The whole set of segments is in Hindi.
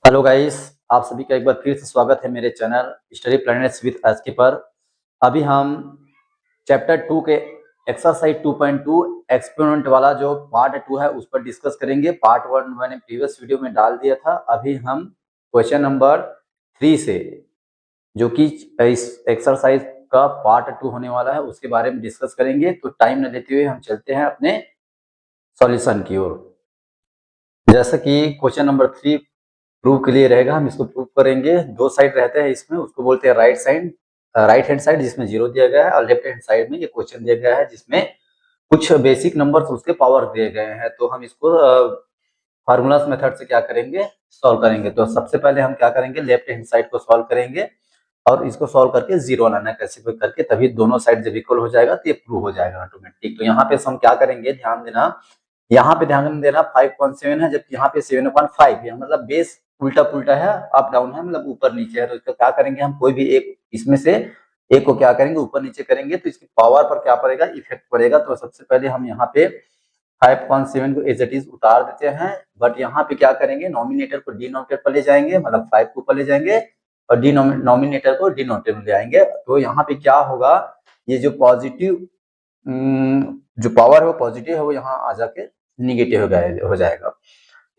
हेलो गाइस, आप सभी का एक बार फिर से स्वागत है मेरे channel study planets with SK पर। अभी हम चैप्टर 2 के एक्सरसाइज 2.2 एक्सपेरिमेंट वाला जो पार्ट 2 है उस पर डिस्कस करेंगे। पार्ट 1 मैंने प्रीवियस वीडियो में डाल दिया था। अभी हम क्वेश्चन नंबर 3 से, जो कि इस एक्सरसाइज का पार्ट 2 होने वाला है, उसके बारे में डिस्कस करेंगे। तो टाइम न लेते हुए हम चलते हैं अपने सॉल्यूशन की ओर। जैसा कि क्वेश्चन नंबर 3 प्रूव के लिए रहेगा, हम इसको प्रूव करेंगे। दो साइड रहते हैं इसमें, उसको बोलते हैं राइट हैंड साइड जिसमें 0 दिया गया है, और लेफ्ट हैंड साइड में ये क्वेश्चन दिया गया है जिसमें कुछ बेसिक नंबर्स उसके पावर दिए गए हैं। तो हम इसको फार्मूलास मेथड से क्या करेंगे, सॉल्व करेंगे। तो सबसे पहले हम क्या करेंगे, लेफ्ट हैंड साइड को सॉल्व करेंगे और इसको सॉल्व करके 0 लाना है कैसे भी करके, तभी दोनों साइड जब इक्वल हो जाएगा तो ये प्रूव हो जाएगा ऑटोमेटिक। तो यहाँ पे हम क्या करेंगे, ध्यान देना, यहाँ पे ध्यान देना 5.7 है, जबकि यहाँ पे 7.5 है। मतलब बेस उल्टा पुल्टा है, अप डाउन है, मतलब ऊपर नीचे है। तो इसका क्या करेंगे, हम कोई भी एक इसमें से एक को क्या करेंगे, ऊपर नीचे करेंगे तो इसकी पावर पर क्या पड़ेगा, इफेक्ट पड़ेगा। तो सबसे पहले हम यहाँ पे 5.7 को एज इट इज उतार देते हैं, बट यहाँ पे क्या करेंगे, नॉमिनेटर को डिनोमिनेटर पर ले जाएंगे, मतलब 5 को ऊपर ले जाएंगे और डिनोमिनेटर को डिनोमिनेटर में ले आएंगे। तो यहाँ पे क्या होगा, ये जो पॉजिटिव जो पावर है वो पॉजिटिव है, वो यहाँ आ जाके निगेटिव हो जाएगा।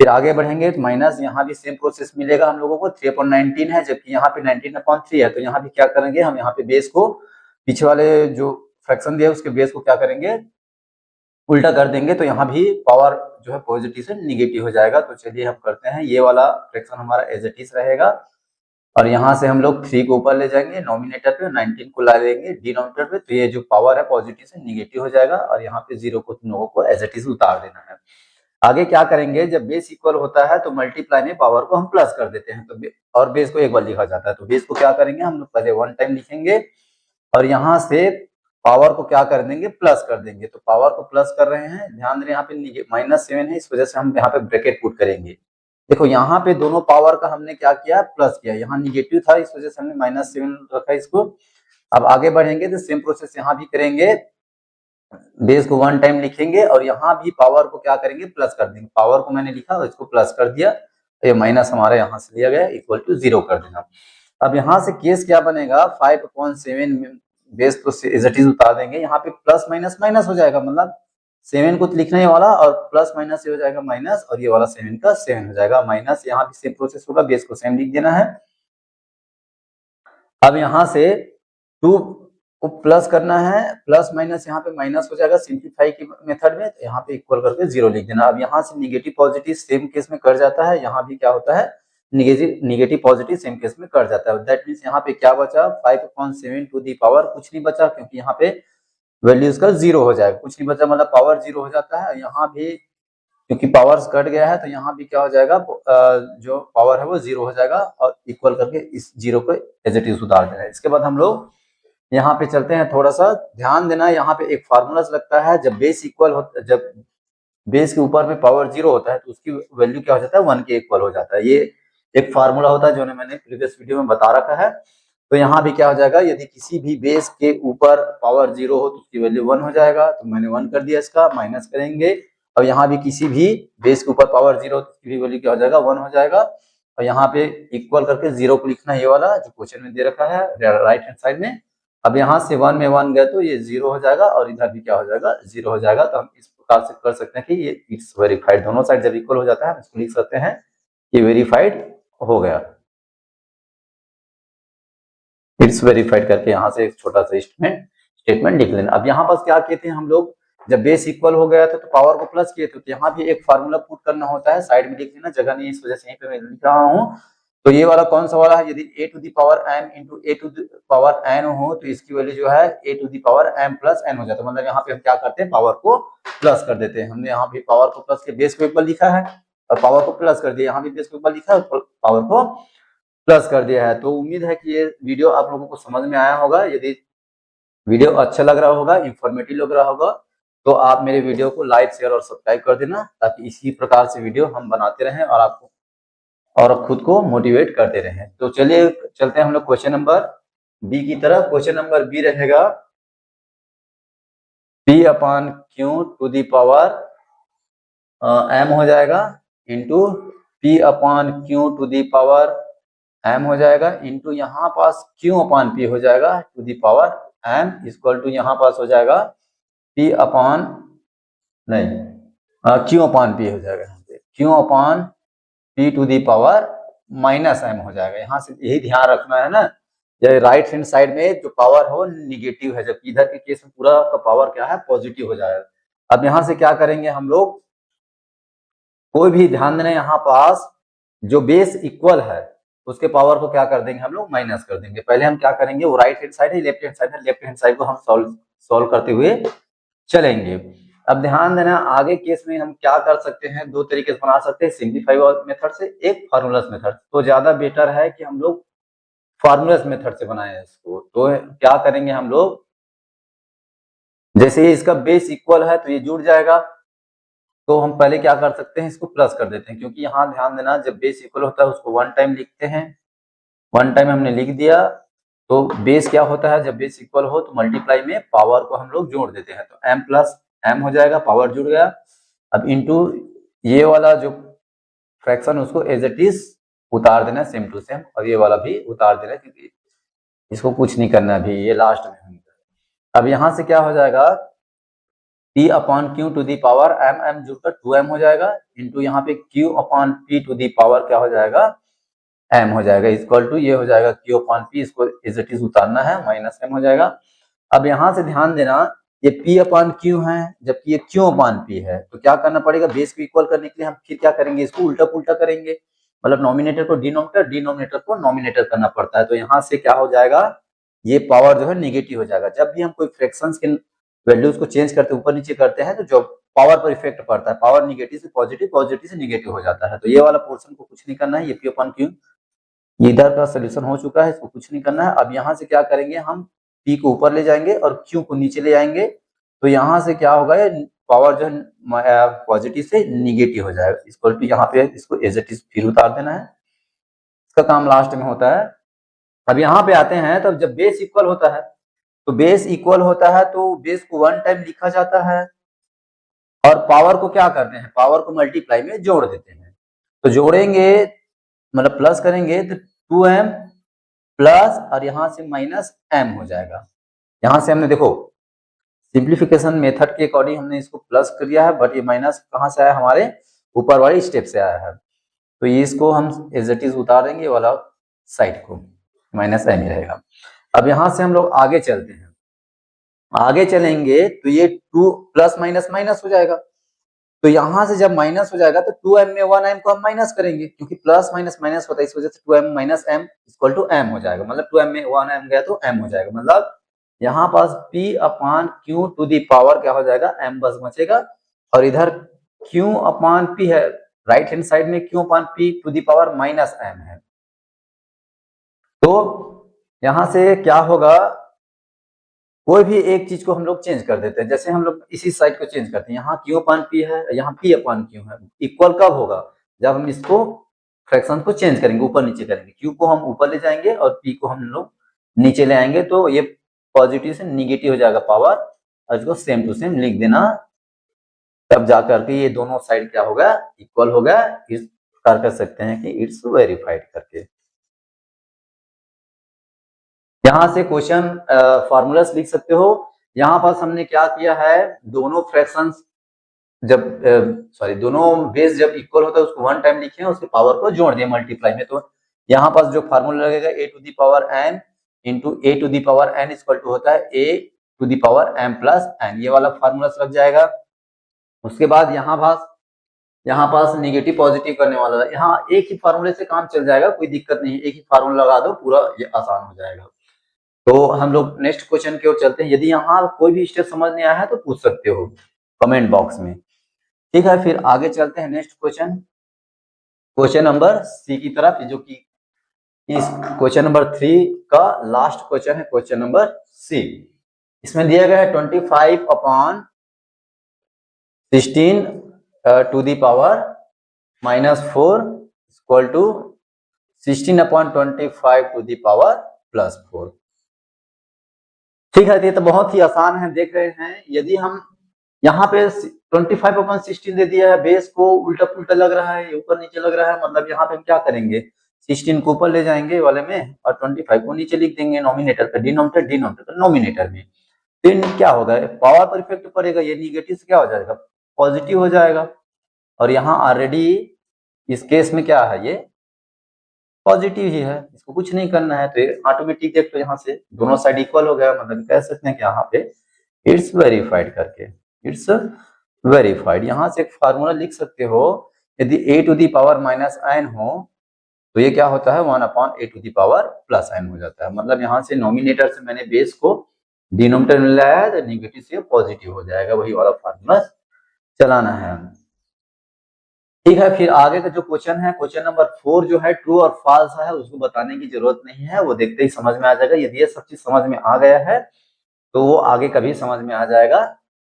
फिर आगे बढ़ेंगे तो माइनस, यहाँ भी सेम प्रोसेस मिलेगा हम लोगों को। 3.19 है, जबकि यहाँ पे 19/3 है। तो यहाँ भी क्या करेंगे, हम यहाँ पे बेस को पीछे वाले जो फ्रैक्शन दिया है उसके बेस को क्या करेंगे, उल्टा कर देंगे। तो यहाँ भी पावर जो है पॉजिटिव से निगेटिव हो जाएगा। तो चलिए हम करते हैं, ये वाला फ्रैक्शन हमारा एज इट इज रहेगा और यहाँ से हम लोग 3 को ऊपर ले जाएंगे नॉमिनेटर पे, 19 को ला देंगे डिनोमिनेटर पे। तो ये जो पावर है पॉजिटिव से निगेटिव हो जाएगा और यहाँ पे 0 को तुम लोगों को एज इट इज उतार देना है। आगे क्या करेंगे, जब बेस इक्वल होता है तो मल्टीप्लाई में पावर को हम प्लस कर देते हैं। तो और बेस को एक बार लिखा जाता है, तो बेस को क्या करेंगे, हम लोग पहले 1 टाइम लिखेंगे और यहाँ से पावर को क्या कर देंगे, प्लस कर देंगे। तो पावर को प्लस कर रहे हैं, ध्यान दें यहाँ पे -7 है, इस वजह से हम यहाँ पे ब्रैकेट पुट करेंगे। देखो यहाँ पे दोनों पावर का हमने क्या किया, प्लस किया। यहाँ निगेटिव था, इस वजह से हमने -7 रखा इसको। अब आगे बढ़ेंगे तो सेम प्रोसेस यहाँ भी करेंगे, बेस को 1 टाइम लिखेंगे और यहाँ भी पावर को क्या करेंगे, प्लस कर देंगे। पावर को मैंने लिखा और इसको प्लस कर दिया, तो ये माइनस हमारा यहाँ से लिया गया, इक्वल टू 0 कर देना। अब यहाँ से केस क्या बनेगा, 5/7 में बेस तो इज इट इज उतार देंगे, यहाँ पे प्लस माइनस माइनस हो जाएगा, मतलब 7 को तो लिखना ही वाला और प्लस माइनस से हो जाएगा माइनस, और ये वाला 7 का 7 हो जाएगा माइनस। यहाँ भी सेम प्रोसेस होगा, बेस को सेम लिख देना है। अब यहाँ से 2 को प्लस करना है, प्लस माइनस यहाँ पे माइनस हो जाएगा सिंप्लीफाई की मेथड में, तो यहाँ पे इक्वल करके 0 लिख देना। अब यहाँ से निगेटिव पॉजिटिव सेम केस में कर जाता है, यहाँ भी क्या होता है, निगेटिव पॉजिटिव सेम केस में कर जाता है। दैट मीन्स यहाँ पे क्या बचा, 5/7 टू दी पावर, कुछ नहीं बचा क्योंकि यहाँ पे वैल्यूज का 0 हो जाएगा, कुछ नहीं बचा, मतलब पावर 0 हो जाता है। यहाँ भी क्योंकि पावर्स कट गया है तो यहाँ भी क्या हो जाएगा, जो पावर है वो 0 हो जाएगा और इक्वल करके इस 0 को एज इट इज उतार देना है। इसके बाद हम लोग यहाँ पे चलते हैं, थोड़ा सा ध्यान देना, यहाँ पे एक फार्मूला लगता है, जब बेस इक्वल होता है, जब बेस के ऊपर में पावर 0 होता है तो उसकी वैल्यू क्या हो जाता है, 1 के इक्वल हो जाता है। ये एक फार्मूला होता है जो मैंने प्रीवियस वीडियो में बता रखा है। तो यहाँ भी क्या हो जाएगा, यदि किसी भी बेस के ऊपर पावर 0 हो तो उसकी वैल्यू 1 हो जाएगा, तो मैंने 1 कर दिया, इसका माइनस करेंगे। और यहाँ भी किसी भी बेस के ऊपर पावर 0 हो तो उसकी वैल्यू क्या हो जाएगा, 1 हो जाएगा। और यहाँ पे इक्वल करके 0 को लिखना, ये वाला जो क्वेश्चन में दे रखा है राइट हैंड साइड में। अब यहाँ से 1 में 1 गए तो ये 0 हो जाएगा और इधर भी क्या हो जाएगा, 0 हो जाएगा। तो हम इस प्रकार से कर सकते हैं कि ये इट्स वेरीफाइड, दोनों साइड जब इक्वल हो जाता है हम इसको लिख सकते हैं ये वेरीफाइड हो गया, इट्स वेरीफाइड करके यहाँ से एक छोटा सा स्टेटमेंट लिख लेना। अब यहाँ पास क्या किए थे हम लोग, जब बेस इक्वल हो गया था तो पावर को प्लस किए थे, तो यहाँ भी एक फार्मूला पुट करना होता है, साइड में लिख लेना, जगह नहीं इस वजह से यहीं पे मैं लिख रहा हूँ। तो ये वाला कौन सा वाला है, यदि a to the power m into a to the power n हो तो इसकी वैल्यू जो है a to the power m plus n हो जाता है। मतलब यहाँ पे हम क्या करते हैं, पावर को प्लस कर देते हैं। हमने यहाँ भी पावर को प्लस के बेस को ऊपर लिखा है और पावर को प्लस कर दिया, यहाँ भी बेस को ऊपर लिखा है और पावर को प्लस कर दिया है। तो उम्मीद है कि ये वीडियो आप लोगों को समझ में आया होगा। यदि वीडियो अच्छा लग रहा होगा, इंफॉर्मेटिव लग रहा होगा, तो आप मेरे वीडियो को लाइक शेयर और सब्सक्राइब कर देना, ताकि इसी प्रकार से वीडियो हम बनाते रहें और आपको और खुद को मोटिवेट करते रहें। तो चलिए चलते हैं हम लोग क्वेश्चन नंबर बी की तरफ। क्वेश्चन नंबर बी रहेगा P/Q to the power m हो जाएगा into P upon Q to the power m हो जाएगा, इंटू यहाँ पास Q अपॉन P हो जाएगा to the power m equal to यहाँ पास हो जाएगा P अपॉन नहीं Q अपॉन P हो जाएगा, यहाँ पे Q upon P to the power minus m हो जाएगा। यहाँ से यही ध्यान रखना है ना, ये राइट हैंड साइड में जो पावर हो निगेटिव है, जबकि इधर के केस में पूरा का पावर क्या है पॉजिटिव हो जाएगा। अब यहाँ से क्या करेंगे हम लोग, कोई भी ध्यान देना, यहाँ पास जो बेस इक्वल है उसके पावर को क्या कर देंगे हम लोग माइनस कर देंगे। पहले हम क्या करेंगे, वो राइट हैंड साइड है लेफ्ट हैंड साइड है, लेफ्ट हैंड साइड को हम सॉल्व करते हुए चलेंगे। अब ध्यान देना आगे केस में हम क्या कर सकते हैं, दो तरीके से बना सकते हैं, सिंप्लीफाई मेथड से, एक फार्मूलास मेथड। तो ज्यादा बेटर है कि हम लोग फार्मूलास मेथड से बनाए इसको। तो क्या करेंगे हम लोग, जैसे इसका बेस इक्वल है तो ये जुड़ जाएगा, तो हम पहले क्या कर सकते हैं, इसको प्लस कर देते हैं, क्योंकि यहाँ ध्यान देना जब बेस इक्वल होता है उसको वन टाइम लिखते हैं, वन टाइम हमने लिख दिया। तो बेस क्या होता है, जब बेस इक्वल हो तो मल्टीप्लाई में पावर को हम लोग जोड़ देते हैं, तो m प्लस m हो जाएगा, पावर जुड़ गया। अब इंटू ये वाला जो फ्रैक्शन उसको एज इट इज उतार देना सेम टू सेम, और ये वाला भी उतार देना, क्योंकि इसको कुछ नहीं करना अभी, ये लास्ट में होगा। अब यहाँ से क्या हो जाएगा, P upon Q to the power m जुड़कर 2m हो जाएगा, इंटू यहाँ पे Q upon P to the power क्या हो जाएगा m हो जाएगा, इक्वल टू ये हो जाएगा Q अपॉन P, इसको एज इट इज उतारना है, माइनस m हो जाएगा। अब यहाँ से ध्यान देना ये P अपॉन Q है जबकि ये Q अपॉन P है, तो क्या करना पड़ेगा, बेस को इक्वल करने के लिए हम फिर क्या करेंगे, इसको उल्टा पुल्टा करेंगे, मतलब नॉमिनेटर को डिनोमिनेटर, डिनोमिनेटर को नॉमिनेटर करना पड़ता है। तो यहाँ से क्या हो जाएगा, ये पावर जो है निगेटिव हो जाएगा। जब भी हम कोई फ्रैक्शंस के वैल्यूज को चेंज करते ऊपर नीचे करते हैं तो जो पावर पर इफेक्ट पड़ता है, पावर निगेटिव से पॉजिटिव, पॉजिटिव से निगेटिव हो जाता है। तो ये वाला पोर्शन को कुछ नहीं करना है, ये P अपॉन Q ये इधर का सोल्यूशन हो चुका है, इसको कुछ नहीं करना है। अब यहाँ से क्या करेंगे, हम P को ऊपर ले जाएंगे और Q को नीचे ले जाएंगे, तो यहाँ से क्या होगा, पावर जो है पॉजिटिव से निगेटिव हो जाएगा, इक्वल टू यहाँ पे इसको एज इट इज फिर उतार देना है, इसका काम लास्ट में होता है। अब यहाँ पे आते हैं, तब जब बेस इक्वल होता है, तो बेस इक्वल होता है तो बेस को वन टाइम लिखा जाता है, और पावर को क्या करते हैं, पावर को मल्टीप्लाई में जोड़ देते हैं। तो जोड़ेंगे मतलब प्लस करेंगे तो 2m प्लस और यहाँ से माइनस m हो जाएगा। यहाँ से हमने देखो सिंप्लीफिकेशन मेथड के अकॉर्डिंग हमने इसको प्लस कर दिया है, बट ये माइनस कहाँ से आया, हमारे ऊपर वाली स्टेप से आया है। तो ये इसको हम एज इट इज उतार देंगे, वाला साइड को माइनस m ही रहेगा। अब यहाँ से हम लोग आगे चलते हैं, आगे चलेंगे तो ये 2 प्लस माइनस माइनस हो जाएगा, तो यहां से जब माइनस हो जाएगा तो 2m में 1m को हम माइनस करेंगे, क्योंकि प्लस माइनस माइनस होता है, इस वजह से 2m minus m equal to m हो जाएगा, मतलब 2m में 1m गया तो m हो जाएगा, मतलब यहाँ पास P upon Q to the power क्या हो जाएगा m बस बचेगा, और इधर Q अपॉन P है, राइट हैंड साइड में Q upon P to the power minus m है। तो यहां से क्या होगा, कोई भी एक चीज को हम लोग चेंज कर देते हैं, जैसे हम लोग इसी साइड को चेंज करते हैं, यहाँ Q अपॉन P है, यहाँ P अपॉन Q है। इक्वल कब होगा, जब हम इसको फ्रैक्शन को चेंज करेंगे, ऊपर नीचे करेंगे, Q को हम ऊपर ले जाएंगे और P को हम लोग नीचे ले आएंगे, तो ये पॉजिटिव से निगेटिव हो जाएगा पावर, और इसको सेम टू सेम लिख देना, तब जाकर के ये दोनों साइड क्या होगा, इक्वल होगा। इस प्रकार कर सकते हैं कि इट्स वेरीफाइड करके। यहाँ से क्वेश्चन फॉर्मूलास लिख सकते हो। यहाँ पास हमने क्या किया है, दोनों फ्रैक्शंस जब दोनों बेस जब इक्वल होता है उसको वन टाइम लिखे हैं, उसके पावर को जोड़ दिया मल्टीप्लाई में। तो यहाँ पास जो फार्मूला लगेगा a to the power n into a to the power n equal to होता है a to the power m plus n, ये वाला फार्मूला लग जाएगा। उसके बाद यहाँ पास निगेटिव पॉजिटिव करने वाला है, यहाँ एक ही फार्मूले से काम चल जाएगा, कोई दिक्कत नहीं है, एक ही फार्मूला लगा दो, पूरा ये आसान हो जाएगा। तो हम लोग नेक्स्ट क्वेश्चन की ओर चलते हैं। यदि यहाँ कोई भी स्टेप समझ नहीं आया है तो पूछ सकते हो कमेंट बॉक्स में, ठीक है। फिर आगे चलते हैं next question, question number C की तरफ, जो कि इस क्वेश्चन नंबर 3 का लास्ट क्वेश्चन है, क्वेश्चन नंबर सी। इसमें दिया गया है 25 upon 16 to the power minus 4 equal to 16 upon 25 to the power plus 4। ठीक है, ये तो बहुत ही आसान है, देख रहे हैं। यदि हम यहाँ पे 25/16 दे दिया है, बेस को उल्टा पुल्टा लग रहा है, ऊपर नीचे लग रहा है, मतलब यहाँ पे हम क्या करेंगे, 16 को ऊपर ले जाएंगे वाले में और 25 को नीचे लिख देंगे नॉमिनेटर पे, डिनोमिनेटर नॉमिनेटर में। फिर क्या होगा, पावर पर इफेक्ट पड़ेगा, ये निगेटिव से क्या हो जाएगा, पॉजिटिव हो जाएगा। और यहाँ ऑलरेडी इस केस में क्या है, ये पॉजिटिव ही है, इसको कुछ नहीं करना है, तो ऑटोमेटिक देख लो यहाँ से दोनों साइड इक्वल हो गया, मतलब कह सकते हैं कि यहाँ पे इट्स वेरीफाइड करके, इट्स वेरीफाइड। यहाँ से एक फार्मूला लिख सकते हो, यदि a to the power minus n हो तो ये क्या होता है, 1/a to the power plus n हो जाता है। मतलब यहाँ से नॉमिनेटर से मैंने बेस को डिनोमिनेटर में लाया है, तो निगेटिव से पॉजिटिव हो जाएगा, वही वाला फार्मूला चलाना है। ठीक है, फिर आगे का जो क्वेश्चन है, क्वेश्चन नंबर 4 जो है ट्रू और फॉल्स है, उसको बताने की जरूरत नहीं है, वो देखते ही समझ में आ जाएगा। यदि ये सब चीज समझ में आ गया है तो वो आगे कभी समझ में आ जाएगा